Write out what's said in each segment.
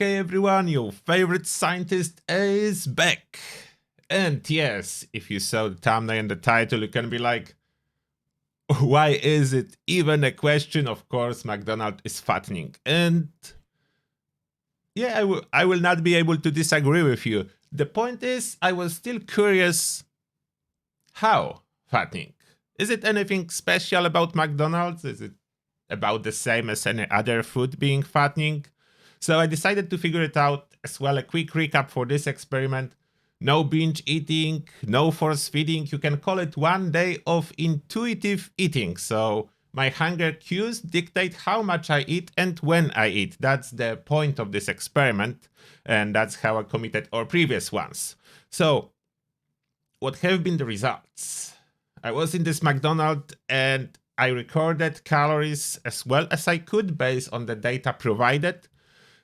Okay everyone, your favorite scientist is back. And yes, if you saw the thumbnail and the title, you can be like, why is it even a question? Of course, McDonald's is fattening. And yeah, I will not be able to disagree with you. The point is, I was still curious, how fattening? Is it anything special about McDonald's? Is it about the same as any other food being fattening? So I decided to figure it out as well. A quick recap for this experiment. No binge eating, no force feeding. You can call it 1 day of intuitive eating. So my hunger cues dictate how much I eat and when I eat. That's the point of this experiment. And that's how I committed our previous ones. So what have been the results? I was in this McDonald's and I recorded calories as well as I could based on the data provided.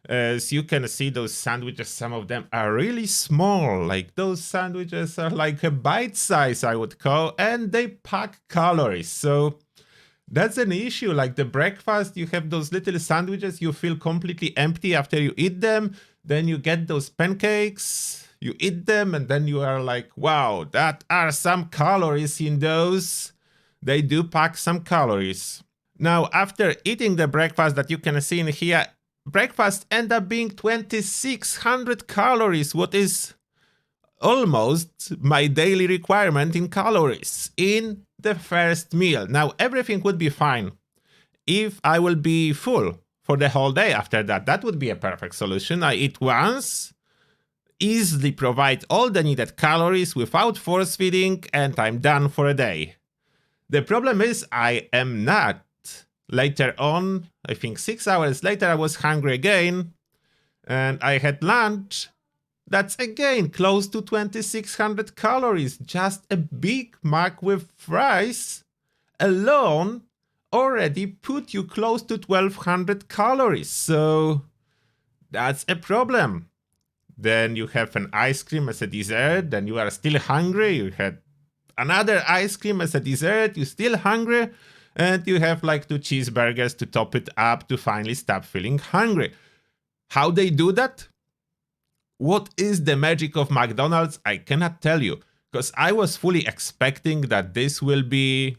As you can see, those sandwiches, some of them are really small. Like those sandwiches are like a bite size, I would call, and they pack calories. So that's an issue. Like the breakfast, you have those little sandwiches, you feel completely empty after you eat them. Then you get those pancakes, you eat them, and then you are like, wow, that are some calories in those. They do pack some calories. Now, after eating the breakfast that you can see in here, breakfast end up being 2600 calories, what is almost my daily requirement in calories in the first meal. Now, everything would be fine if I will be full for the whole day after that. That would be a perfect solution. I eat once, easily provide all the needed calories without force feeding, and I'm done for a day. The problem is I am not. Later on, I think 6 hours later, I was hungry again, and I had lunch. That's again close to 2600 calories. Just a Big Mac with fries alone already put you close to 1200 calories. So that's a problem. Then you have an ice cream as a dessert, then you are still hungry. You had another ice cream as a dessert, you're still hungry. And you have like 2 cheeseburgers to top it up to finally stop feeling hungry. How they do that? What is the magic of McDonald's? I cannot tell you, because I was fully expecting that this will be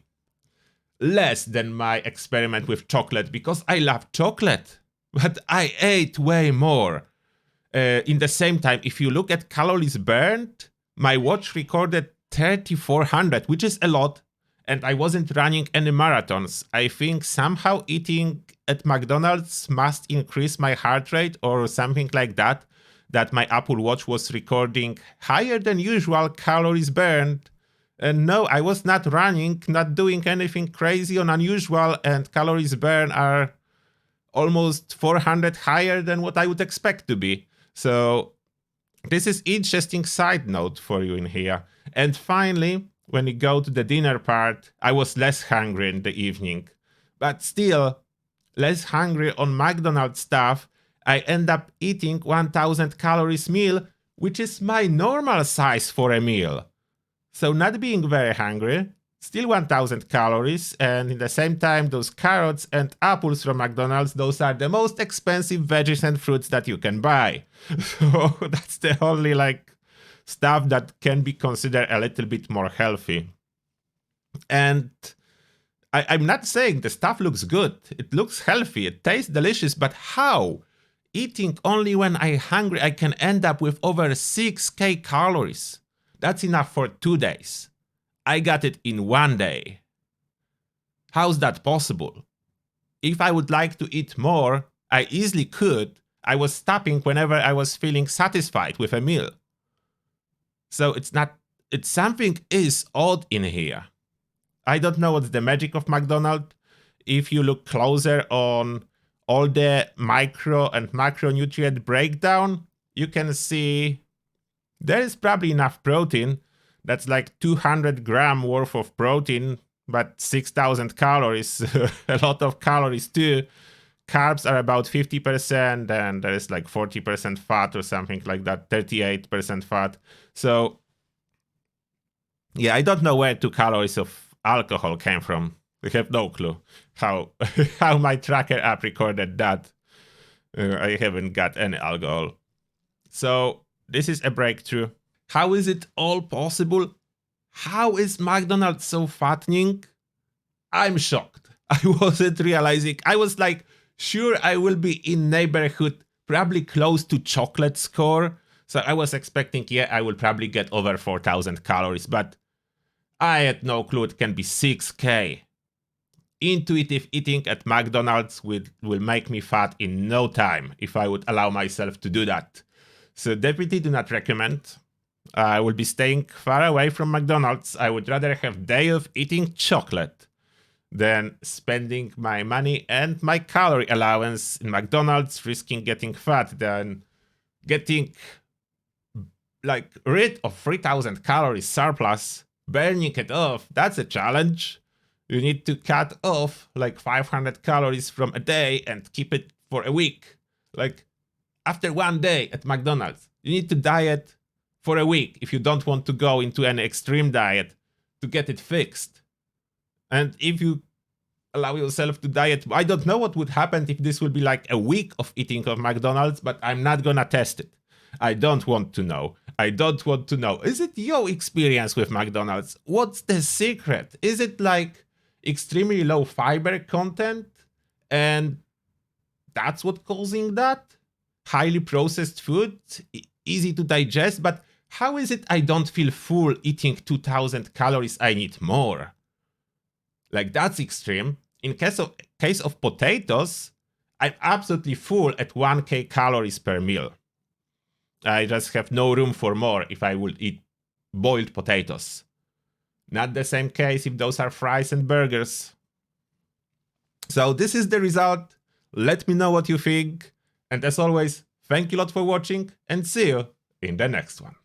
less than my experiment with chocolate, because I love chocolate, but I ate way more. In the same time, if you look at calories burned, my watch recorded 3400, which is a lot. And I wasn't running any marathons. I think somehow eating at McDonald's must increase my heart rate or something like that, that my Apple Watch was recording higher than usual calories burned. And no, I was not running, not doing anything crazy or unusual, and calories burned are almost 400 higher than what I would expect to be. So this is interesting side note for you in here. And finally, when you go to the dinner part, I was less hungry in the evening. But still, less hungry on McDonald's stuff, I end up eating 1000 calories meal, which is my normal size for a meal. So not being very hungry, still 1000 calories, and in the same time, those carrots and apples from McDonald's, those are the most expensive veggies and fruits that you can buy. So that's the only stuff that can be considered a little bit more healthy. And I'm not saying the stuff looks good. It looks healthy. It tastes delicious. But how? Eating only when I'm hungry, I can end up with over 6,000 calories. That's enough for 2 days. I got it in 1 day. How's that possible? If I would like to eat more, I easily could. I was stopping whenever I was feeling satisfied with a meal. So something is odd in here. I don't know what's the magic of McDonald's. If you look closer on all the micro and macronutrient breakdown, you can see there is probably enough protein. That's like 200 gram worth of protein, but 6,000 calories, a lot of calories too. Carbs are about 50%, and there is like 40% fat or something like that, 38% fat. So, yeah, I don't know where 2 calories of alcohol came from. I have no clue how my tracker app recorded that. I haven't got any alcohol. So this is a breakthrough. How is it all possible? How is McDonald's so fattening? I'm shocked. I wasn't realizing. I was like, sure, I will be in neighborhood, probably close to chocolate score. So I was expecting, yeah, I will probably get over 4,000 calories, but I had no clue it can be 6K. Intuitive eating at McDonald's will make me fat in no time if I would allow myself to do that. So definitely do not recommend. I will be staying far away from McDonald's. I would rather have day of eating chocolate than spending my money and my calorie allowance in McDonald's, risking getting fat, than getting like rid of 3,000 calories surplus, burning it off. That's a challenge. You need to cut off like 500 calories from a day and keep it for a week. Like after one day at McDonald's, you need to diet for a week if you don't want to go into an extreme diet to get it fixed. And if you allow yourself to diet, I don't know what would happen if this will be like a week of eating of McDonald's, but I'm not gonna test it. I don't want to know. I don't want to know. Is it your experience with McDonald's? What's the secret? Is it like extremely low fiber content and that's what causing that? Highly processed food, easy to digest, but how is it I don't feel full eating 2,000 calories? I need more. Like that's extreme. In case of potatoes, I'm absolutely full at 1K calories per meal. I just have no room for more if I would eat boiled potatoes. Not the same case if those are fries and burgers. So this is the result. Let me know what you think. And as always, thank you a lot for watching and see you in the next one.